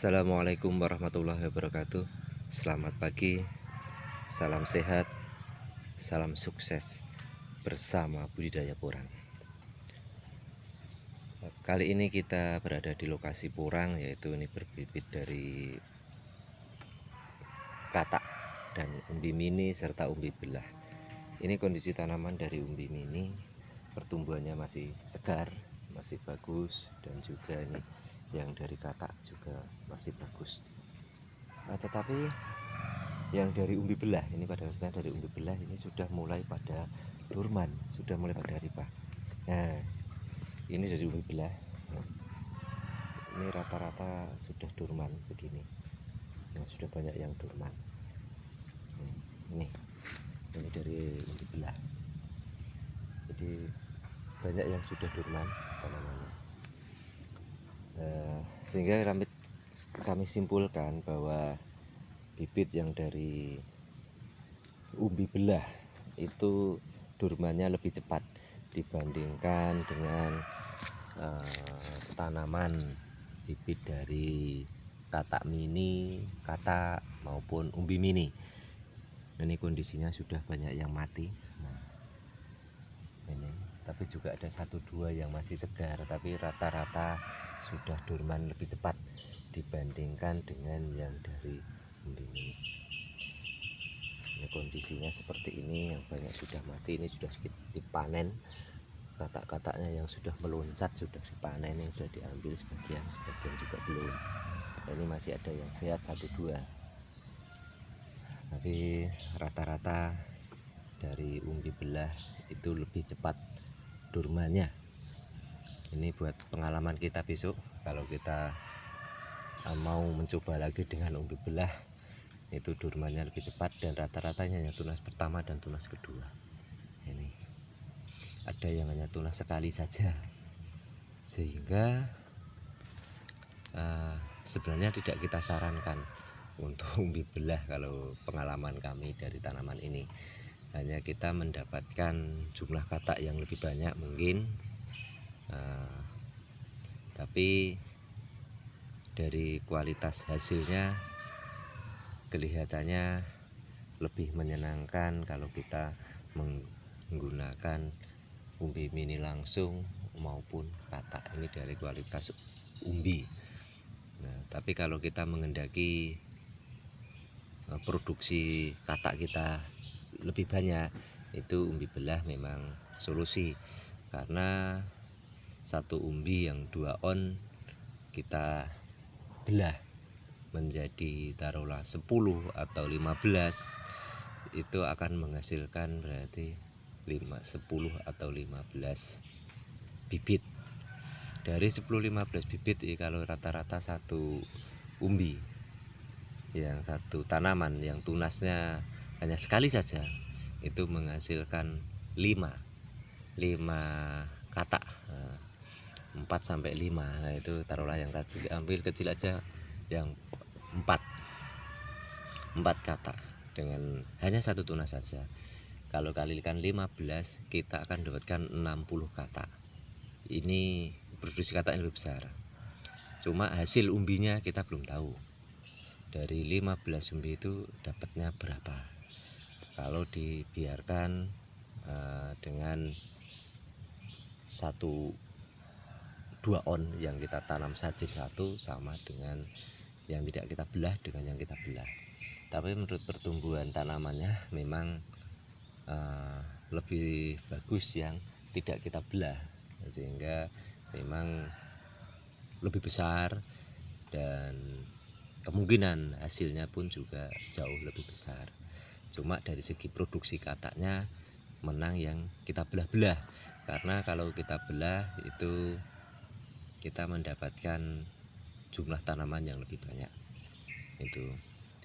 Assalamualaikum warahmatullahi wabarakatuh. Selamat pagi, salam sehat, salam sukses bersama budidaya porang. Kali ini kita berada di lokasi porang, yaitu ini berbibit dari katak dan umbi mini serta umbi belah. Ini kondisi tanaman dari umbi mini, pertumbuhannya masih segar, masih bagus, dan juga ini yang dari katak juga masih bagus. Tetapi yang dari umbi belah ini, pada dasarnya dari umbi belah ini sudah mulai pada dorman, sudah mulai pada ripah. Nah, ini dari umbi belah, ini rata-rata sudah dorman begini. Nah, sudah banyak yang dorman. Ini dari umbi belah. Jadi banyak yang sudah dorman tanamannya. Sehingga kami simpulkan bahwa bibit yang dari umbi belah itu dormannya lebih cepat dibandingkan dengan tanaman bibit dari katak mini, katak maupun umbi mini. Ini kondisinya sudah banyak yang mati. Nah, ini, tapi juga ada 1-2 yang masih segar, tapi rata-rata sudah dorman lebih cepat dibandingkan dengan yang dari umbi mini. Ini kondisinya seperti ini, yang banyak sudah mati, ini sudah dipanen. Katak-kataknya yang sudah meloncat sudah dipanen, yang sudah diambil sebagian juga belum. Nah, ini masih ada yang sehat 1-2, tapi rata-rata dari umbi belah itu lebih cepat dormannya. Ini buat pengalaman kita besok kalau kita mau mencoba lagi dengan umbi belah, itu dormannya lebih cepat dan rata-ratanya hanya tunas pertama dan tunas kedua. Ini ada yang hanya tunas sekali saja, sehingga sebenarnya tidak kita sarankan untuk umbi belah. Kalau pengalaman kami dari tanaman ini, hanya kita mendapatkan jumlah katak yang lebih banyak mungkin, tapi dari kualitas hasilnya kelihatannya lebih menyenangkan kalau kita menggunakan umbi mini langsung maupun katak. Ini dari kualitas umbi. Nah, tapi kalau kita mengendaki produksi katak kita lebih banyak, itu umbi belah memang solusi, karena satu umbi yang 2 on kita belah menjadi taruhlah 10 atau 15, itu akan menghasilkan berarti 10 atau 15 bibit. Dari 10-15 bibit, kalau rata-rata satu umbi, yang satu tanaman yang tunasnya hanya sekali saja, itu menghasilkan 5 katak, 4-5. Nah, itu taruhlah yang tadi ambil kecil aja, yang 4 katak dengan hanya satu tunas saja. Kalau kalikan 15, kita akan dapatkan 60 katak. Ini produksi katak yang lebih besar. Cuma hasil umbinya kita belum tahu. Dari 15 umbi itu dapatnya berapa. Kalau dibiarkan dengan 1-2 on yang kita tanam sajil satu, sama dengan yang tidak kita belah dengan yang kita belah. Tapi menurut pertumbuhan tanamannya memang lebih bagus yang tidak kita belah, sehingga memang lebih besar dan kemungkinan hasilnya pun juga jauh lebih besar. Cuma dari segi produksi kataknya menang yang kita belah-belah, karena kalau kita belah itu kita mendapatkan jumlah tanaman yang lebih banyak. Itu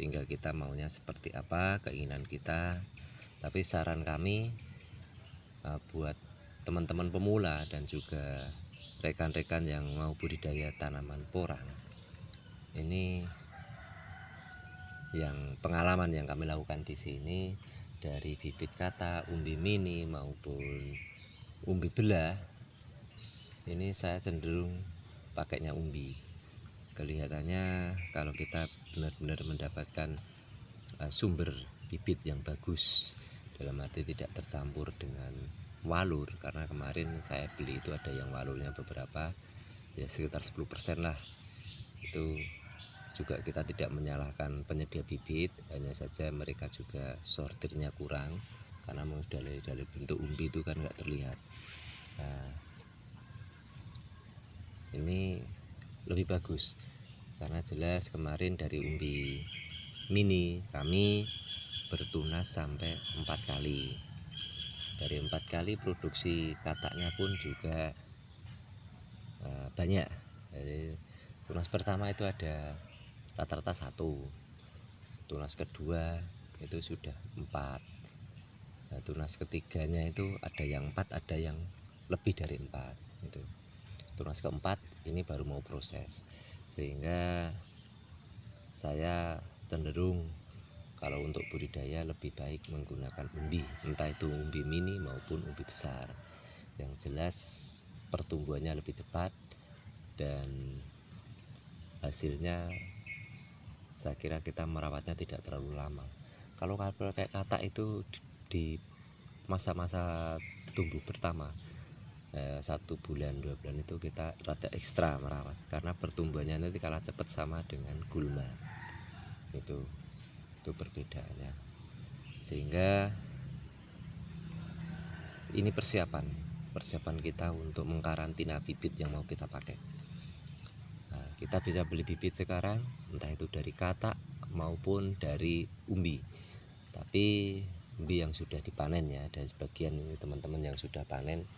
tinggal kita maunya seperti apa, keinginan kita. Tapi saran kami buat teman-teman pemula dan juga rekan-rekan yang mau budidaya tanaman porang, ini yang pengalaman yang kami lakukan di sini, dari bibit katak, umbi mini maupun umbi belah, ini saya cenderung pakainya umbi, kelihatannya kalau kita benar-benar mendapatkan sumber bibit yang bagus, dalam arti tidak tercampur dengan walur, karena kemarin saya beli itu ada yang walurnya beberapa, ya sekitar 10% lah. Itu juga kita tidak menyalahkan penyedia bibit, hanya saja mereka juga sortirnya kurang, karena dari bentuk umbi itu kan nggak terlihat. Nah, ini lebih bagus karena jelas kemarin dari umbi mini kami bertunas sampai 4 kali. Dari 4 kali produksi kataknya pun juga banyak. Jadi tunas pertama itu ada rata-rata 1, tunas kedua itu sudah 4. Nah, tunas ketiganya itu ada yang 4, ada yang lebih dari 4 itu. Tunas keempat ini baru mau proses, sehingga saya cenderung kalau untuk budidaya lebih baik menggunakan umbi, entah itu umbi mini maupun umbi besar. Yang jelas pertumbuhannya lebih cepat dan hasilnya saya kira kita merawatnya tidak terlalu lama. Kalau kayak katak itu di masa-masa tumbuh pertama, 1 bulan 2 bulan itu kita rada ekstra merawat, karena pertumbuhannya nanti kalah cepat sama dengan gulma. Itu perbedaannya. Sehingga ini persiapan kita untuk mengkarantina bibit yang mau kita pakai. Nah, kita bisa beli bibit sekarang, entah itu dari katak maupun dari umbi. Tapi umbi yang sudah dipanen ya, dan sebagian ini teman-teman yang sudah panen,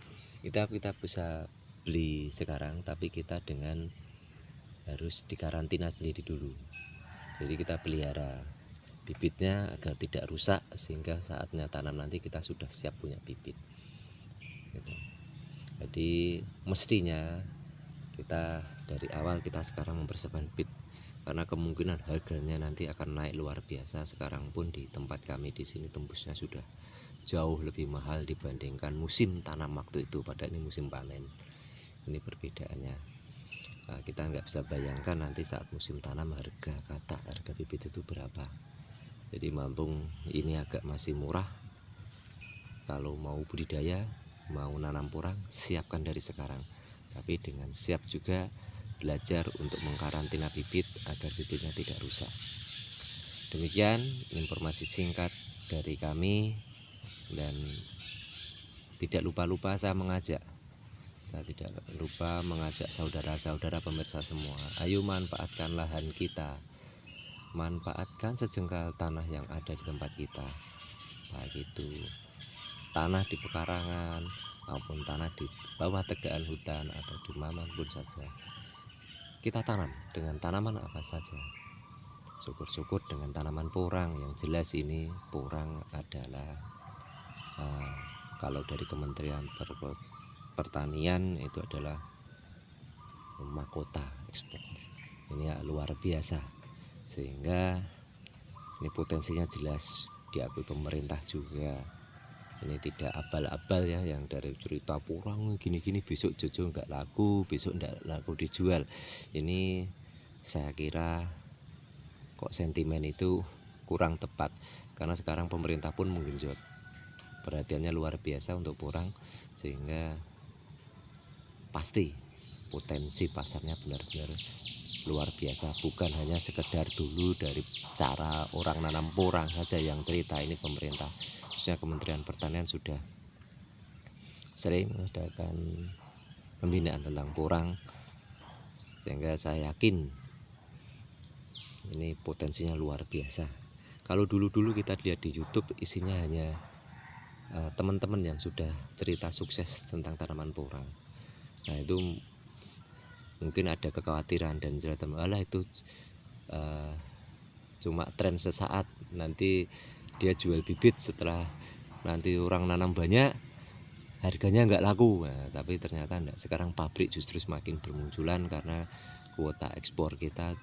kita bisa beli sekarang, tapi kita dengan harus dikarantina sendiri dulu. Jadi kita pelihara bibitnya agar tidak rusak, sehingga saatnya tanam nanti kita sudah siap punya bibit gitu. Jadi mestinya kita dari awal kita sekarang mempersiapkan bibit, karena kemungkinan harganya nanti akan naik luar biasa. Sekarang pun di tempat kami di sini tembusnya sudah jauh lebih mahal dibandingkan musim tanam waktu itu, padahal ini musim panen. Ini perbedaannya. Nah, kita nggak bisa bayangkan nanti saat musim tanam harga katak, harga bibit itu berapa. Jadi mumpung ini agak masih murah, kalau mau budidaya, mau nanam porang, siapkan dari sekarang. Tapi dengan siap juga belajar untuk mengkarantina bibit agar bibitnya tidak rusak. Demikian informasi singkat dari kami, dan tidak lupa saya tidak lupa mengajak saudara-saudara pemirsa semua, ayo manfaatkan lahan kita, manfaatkan sejengkal tanah yang ada di tempat kita, baik itu tanah di pekarangan maupun tanah di bawah tegakan hutan atau di mana pun saja. Kita tanam dengan tanaman apa saja. Syukur-syukur dengan tanaman porang. Yang jelas ini porang adalah kalau dari Kementerian Pertanian itu adalah mahkota ekspor. Ini luar biasa, sehingga ini potensinya jelas diakui pemerintah juga. Ini tidak abal-abal ya, yang dari cerita porang gini-gini besok jojo nggak laku, besok nggak laku dijual. Ini saya kira kok sentimen itu kurang tepat, karena sekarang pemerintah pun menggenjot perhatiannya luar biasa untuk porang, sehingga pasti potensi pasarnya benar-benar luar biasa. Bukan hanya sekedar dulu dari cara orang nanam porang saja yang cerita, ini pemerintah, khususnya Kementerian Pertanian sudah sering mengadakan pembinaan tentang porang, sehingga saya yakin ini potensinya luar biasa. Kalau dulu-dulu kita lihat di YouTube isinya hanya teman-teman yang sudah cerita sukses tentang tanaman porang. Nah, itu mungkin ada kekhawatiran dan cerita malah itu cuma tren sesaat, nanti dia jual bibit setelah nanti orang nanam banyak harganya nggak laku. Nah, tapi ternyata enggak. Sekarang pabrik justru semakin bermunculan karena kuota ekspor kita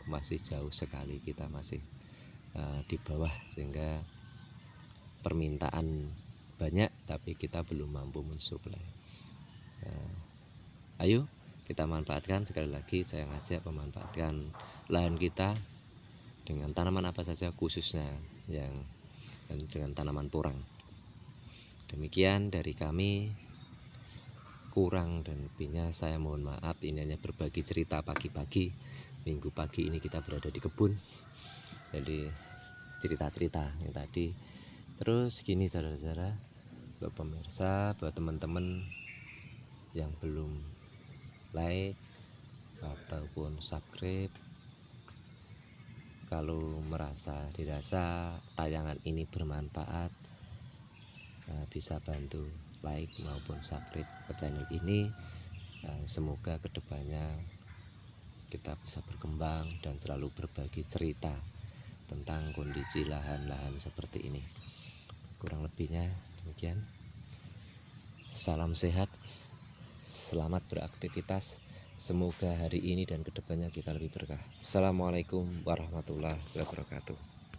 masih jauh sekali, kita masih di bawah, sehingga permintaan banyak tapi kita belum mampu mensuplai. Ayo kita manfaatkan. Sekali lagi saya ngajak memanfaatkan lahan kita dengan tanaman apa saja, khususnya yang dengan tanaman porang. Demikian dari kami, kurang dan lebihnya saya mohon maaf. Ini hanya berbagi cerita pagi-pagi, minggu pagi ini kita berada di kebun, jadi cerita-cerita yang tadi. Terus gini saudara-saudara, buat pemirsa, buat teman-teman yang belum like ataupun subscribe, kalau dirasa tayangan ini bermanfaat, bisa bantu like maupun subscribe ke channel ini. Semoga kedepannya kita bisa berkembang dan selalu berbagi cerita tentang kondisi lahan-lahan seperti ini. Kurang lebihnya demikian. Salam sehat, selamat beraktivitas. Semoga hari ini dan kedepannya kita lebih berkah. Assalamualaikum warahmatullahi wabarakatuh.